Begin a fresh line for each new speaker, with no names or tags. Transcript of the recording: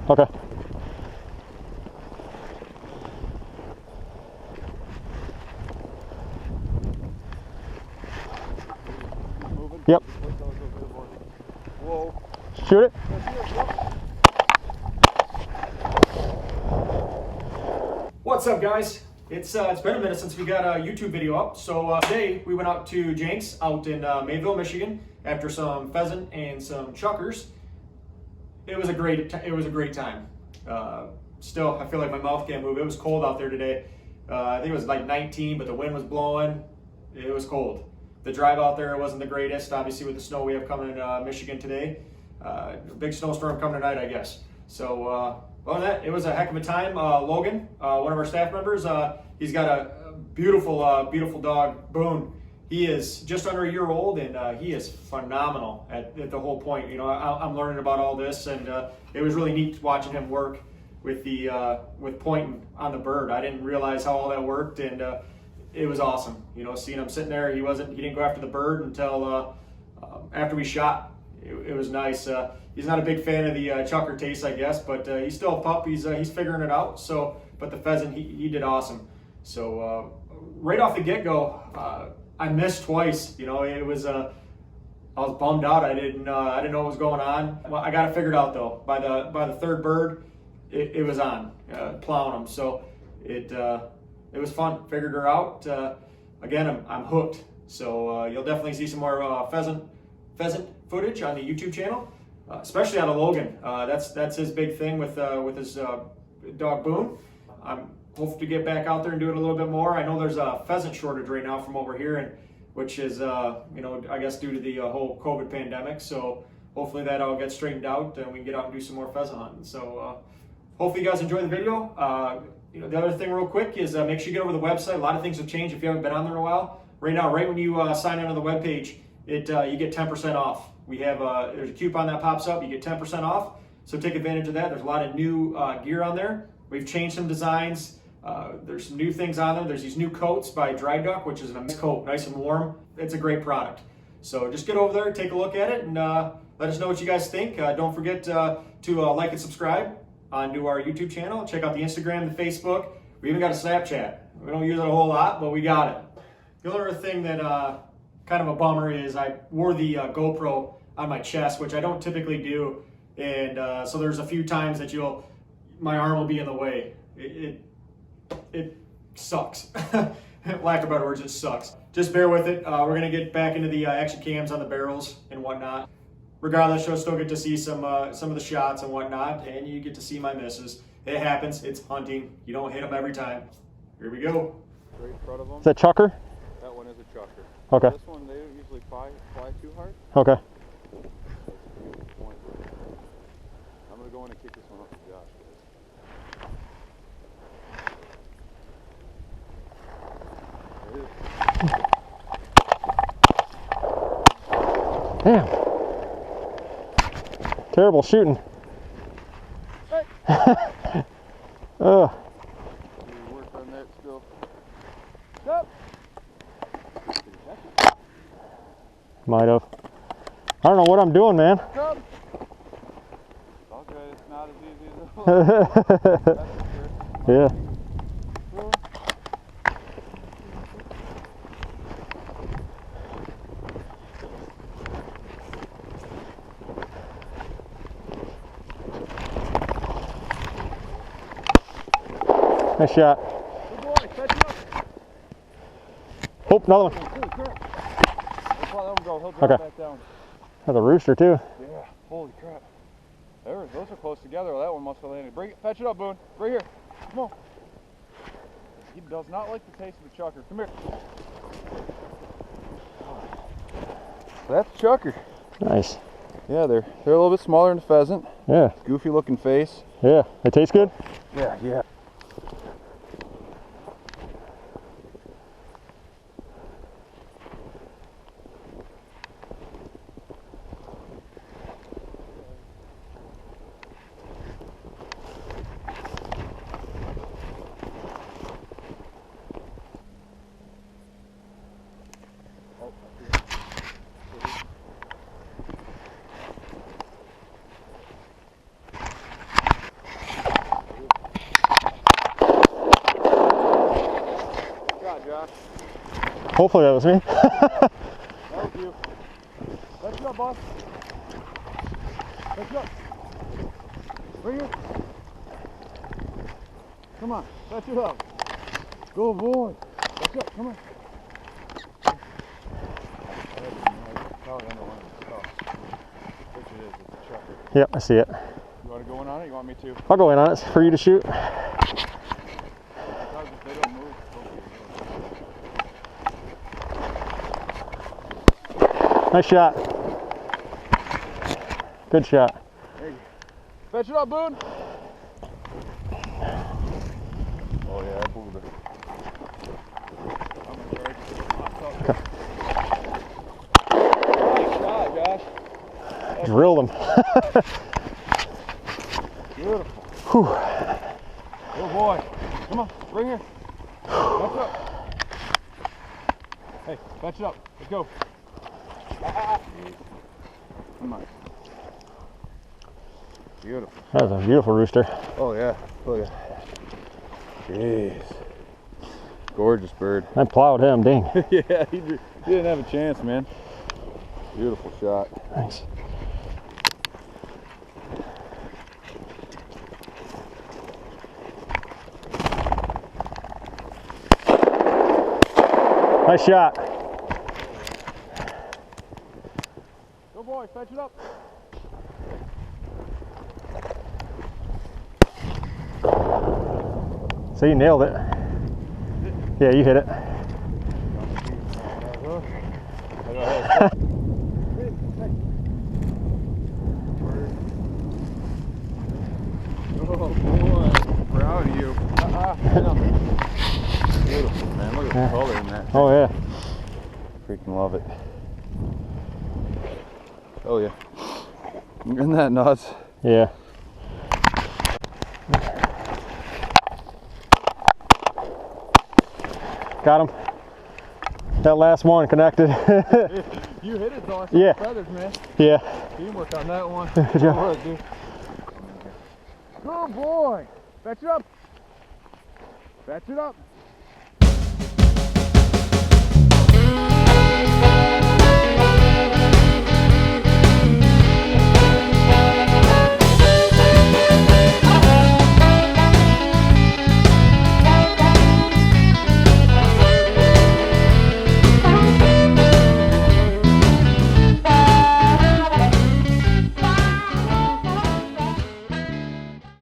Okay. Yep.
Whoa.
Shoot it.
What's up, guys? It's been a minute since we got a YouTube video up. So today we went out to Janks out in Mayville, Michigan, after some pheasant and some chukars. It was a great time. Still, I feel like my mouth can't move. It was cold out there today. I think it was like 19, but the wind was blowing. It was cold. The drive out there wasn't the greatest, obviously, with the snow we have coming in Michigan today. Big snowstorm coming tonight, I guess. So, other than that, it was a heck of a time. Logan, one of our staff members, he's got a beautiful dog, Boone. He is just under a year old, and he is phenomenal at the whole point. You know, I'm learning about all this, and it was really neat watching him work with with pointing on the bird. I didn't realize how all that worked, and it was awesome. You know, seeing him sitting there, he didn't go after the bird until after we shot. It was nice. He's not a big fan of the chukar taste, I guess, but he's still a pup. He's figuring it out. So, but the pheasant, he did awesome. So right off the get-go, I missed twice. You know, it was I was bummed out. I didn't know what was going on. Well, I got it figured out though. By the third bird, it was on, plowing them. So it was fun. Figured her out. Again, I'm hooked. So you'll definitely see some more pheasant footage on the YouTube channel, especially out of Logan. That's his big thing with his dog Boone. I'm hoping to get back out there and do it a little bit more. I know there's a pheasant shortage right now from what we're hearing, which is you know, I guess due to the whole COVID pandemic. So hopefully that all gets straightened out and we can get out and do some more pheasant hunting. So hopefully you guys enjoy the video. You know, the other thing real quick is make sure you get over the website. A lot of things have changed if you haven't been on there in a while. Right now, right when you sign in on the webpage, you get 10% off. We have there's a coupon that pops up. You get 10% off. So take advantage of that. There's a lot of new gear on there. We've changed some designs. There's some new things on there. There's these new coats by Dry Duck, which is a nice coat, nice and warm. It's a great product. So just get over there, take a look at it, and let us know what you guys think. Don't forget to like and subscribe onto our YouTube channel. Check out the Instagram, the Facebook. We even got a Snapchat. We don't use it a whole lot, but we got it. The other thing that kind of a bummer is I wore the GoPro on my chest, which I don't typically do, and so there's a few times that my arm will be in the way. It sucks. Lack of better words, it sucks. Just bear with it. We're gonna get back into the action cams on the barrels and whatnot. Regardless, you'll still get to see some of the shots and whatnot, and you get to see my misses. It happens. It's hunting. You don't hit them every time. Here we go.
Right in front of them.
Is that chukar?
That one is a chukar.
Okay.
This one, they don't usually fly too hard.
Okay.
I'm going to go in and kick this one up to Josh.
Damn. Terrible shooting.
Hey.
Ugh.
Work on that still. Stop.
Might have. I don't know what I'm doing, man.
Come. Okay, it's not as easy as it looks. That's for sure.
Yeah. Nice shot.
Good boy, catch him up.
Oh, another one.
Holy crap. Let's let him go. He'll drop
Okay.
back down.
That's a rooster too.
Yeah, holy crap. Those are close together. That one must have landed. Fetch it up, Boone. Right here. Come on. He does not like the taste of the chukar. Come here. That's chukar.
Nice.
Yeah, they're a little bit smaller than the pheasant.
Yeah.
Goofy looking face.
Yeah. It tastes good?
Yeah.
Hopefully that was me.
That was you. Fetch it up, boss. Fetch it up. Bring it. Come on, fetch it up. Go, boy. Fetch it up, come on. Probably under one of the stuff. Which it is, it's a chucker.
Yep, I see it.
You want to go in on it? You want me to?
I'll go in on it for you to shoot.
Because if they don't move,
Nice shot. Good shot.
there you go. Fetch it up, Boone. Oh yeah, I pulled it. I'm in charge.
Okay.
Nice shot, Josh.
Drilled him.
Beautiful.
Whew.
Good boy. Come on, bring here. Fetch it up. Hey, fetch it up. Let's go. Come on. Beautiful.
That was a beautiful rooster.
Oh yeah. Look at that. Jeez. Gorgeous bird.
I plowed him, dang.
Yeah, he didn't have a chance, man. Beautiful shot.
Nice. Nice shot.
Go boy, fetch it up.
So you nailed it. Yeah, you hit it.
Oh boy, proud of you. Beautiful, man. Look at the color in that.
Oh yeah.
Freaking love it. Oh yeah. Isn't that nuts?
Yeah. Got him. That last one connected.
You hit it though. I saw
Yeah.
the feathers, man.
Yeah.
Teamwork on that one.
Good job.
Work, dude. Good boy. Fetch it up. Fetch it up.